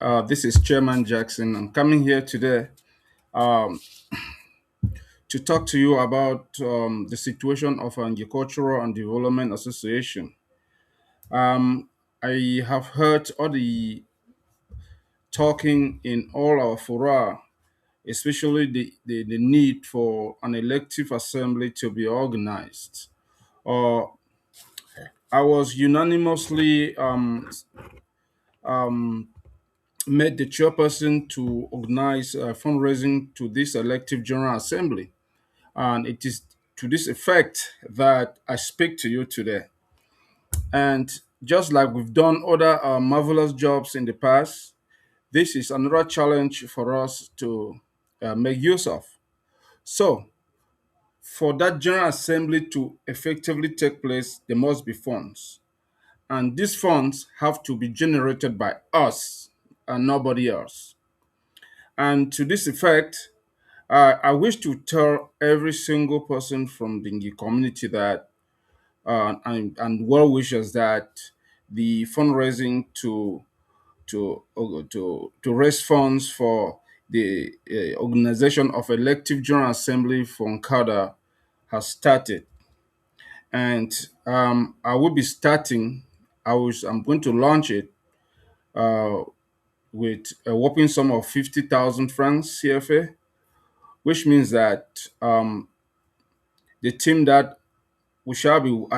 This is Chairman Jackson. I'm coming here today um, to talk to you about the situation of Agricultural and Development Association. Um, I have heard all the talking in all our fora, especially the need for an elective assembly to be organized. Uh, I was unanimously um, made the chairperson to organize fundraising to this elective general assembly. And it is to this effect that I speak to you today. And just like we've done other marvelous jobs in the past, this is another challenge for us to make use of. So, for that general assembly to effectively take place, there must be funds. And these funds have to be generated by us and nobody else. And to this effect, I wish to tell every single person from the community that and well wishers that the fundraising to raise funds for the organization of elective general assembly for Nkada has started, and I will be starting. I'm going to launch it uh, with a whopping sum of 50,000 francs CFA, which means that the team that I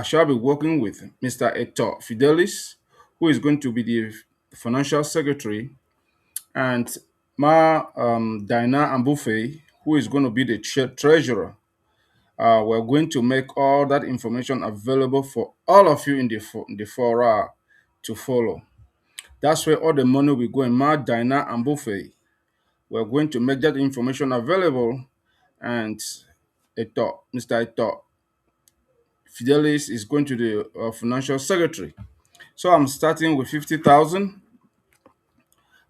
shall be working with Mr. Hector Fidelis, who is going to be the financial secretary, and Ma Dina Ambufe, who is going to be the treasurer. We're going to make all that information available for all of you in the fora to follow. That's where all the money will go in. Ma Dina Ambufe. We're going to make that information available, and Mr. Hector Fidelis is going to the financial secretary. So I'm starting with 50,000,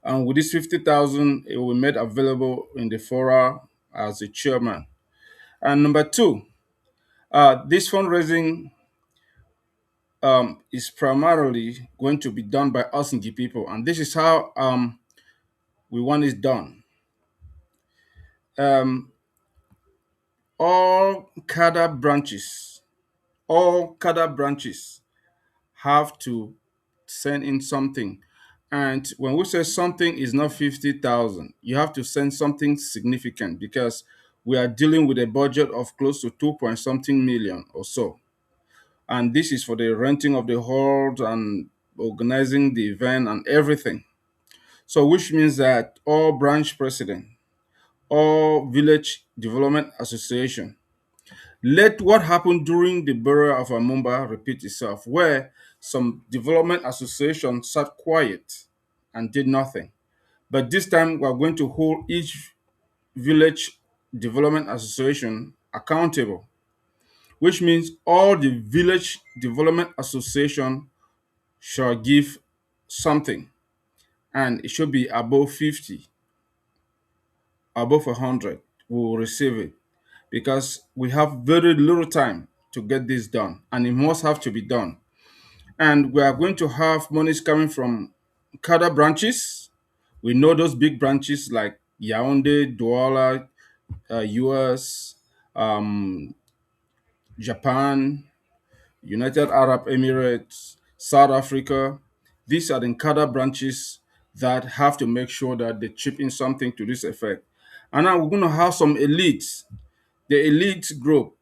and with this 50,000, it will be made available in the fora as a chairman. And number two, this fundraising is primarily going to be done by us Ngi people, and this is how we want it done. Um, all CADA branches, all CADA branches have to send in something. And when we say something is not 50,000, you have to send something significant because we are dealing with a budget of close to 2 point something million or so. And this is for the renting of the hall and organizing the event and everything. So, which means that all branch president, all village development association, let what happened during the burial of Amumba repeat itself, where some development associations sat quiet and did nothing. But this time, we are going to hold each village development association accountable, which means all the village development association shall give something, and it should be above 50, above 100. We will receive it because we have very little time to get this done, and it must have to be done. And we are going to have monies coming from CADA branches. We know those big branches like Yaoundé, Douala, US, um, Japan, United Arab Emirates, South Africa. These are the CADA branches that have to make sure that they chip in something to this effect. And now we're going to have some elites. The elite group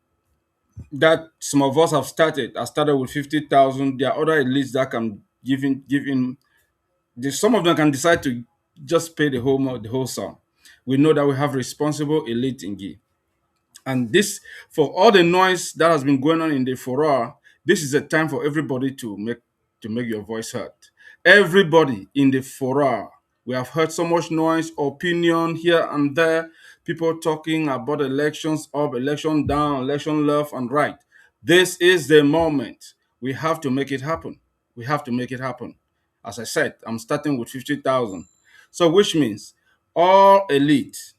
that some of us have started. I started with 50,000. There are other elites that can give in. Some of them can decide to just pay the whole sum. We know that we have responsible elite in Gi. And this, for all the noise that has been going on in the fora, this is a time for everybody to make your voice heard. Everybody in the fora, we have heard so much noise, opinion here and there, people talking about elections up, election down, election left and right. This is the moment. We have to make it happen. We have to make it happen. As I said, I'm starting with 50,000. So, which means all elite,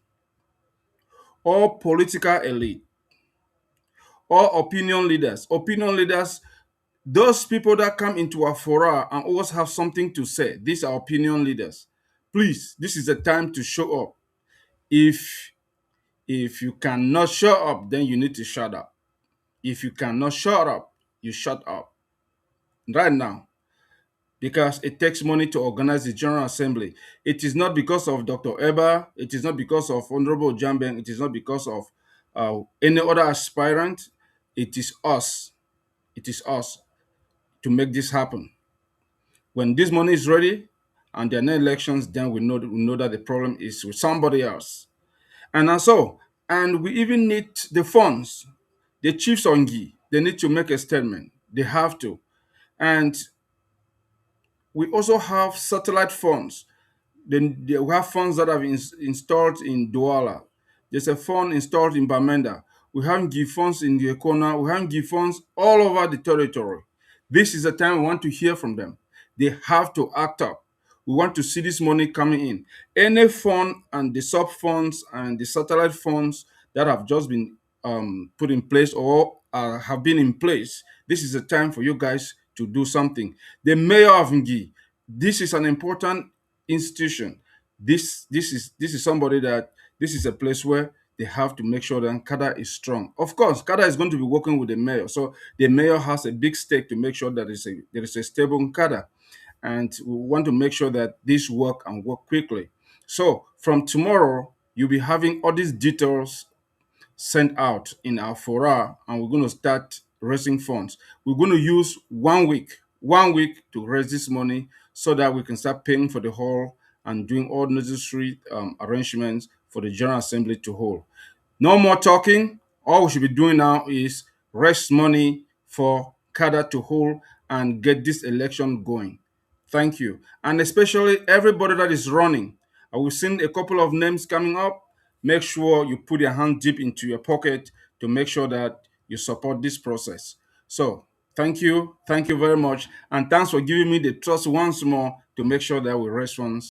all political elite, or opinion leaders, those people that come into our fora and always have something to say. These are opinion leaders. Please, this is the time to show up. If you cannot show up, then you need to shut up. If you cannot shut up, you shut up right now, because it takes money to organize the General Assembly. It is not because of Dr. Eber, it is not because of Honorable Jambeng, it is not because of any other aspirant. It is us. It is us to make this happen. When this money is ready and there are no elections, then we know that the problem is with somebody else. And we even need the funds. The chiefs on Gi, they need to make a statement. They have to. And we also have satellite phones. Then we have funds that have installed in Douala. There's a fund installed in Bamenda. We have give funds in the Ekona. We have give funds all over the territory. This is the time we want to hear from them. They have to act up. We want to see this money coming in. Any fund and the sub funds and the satellite funds that have just been put in place or have been in place, this is the time for you guys to do something. The mayor of Ngi, this is an important institution. This is somebody that this is a place where they have to make sure that Kada is strong. Of course, Kada is going to be working with the mayor, so the mayor has a big stake to make sure that there is a stable Kada, and we want to make sure that this work and work quickly. So from tomorrow, you'll be having all these details sent out in our fora, and we're going to start raising funds. We're going to use 1 week to raise this money so that we can start paying for the hall and doing all necessary arrangements for the General Assembly to hold. No more talking. All we should be doing now is raise money for CADA to hold and get this election going. Thank you. And especially everybody that is running. I will send a couple of names coming up. Make sure you put your hand deep into your pocket to make sure that you support this process. So, thank you. Thank you very much. And thanks for giving me the trust once more to make sure that we raise funds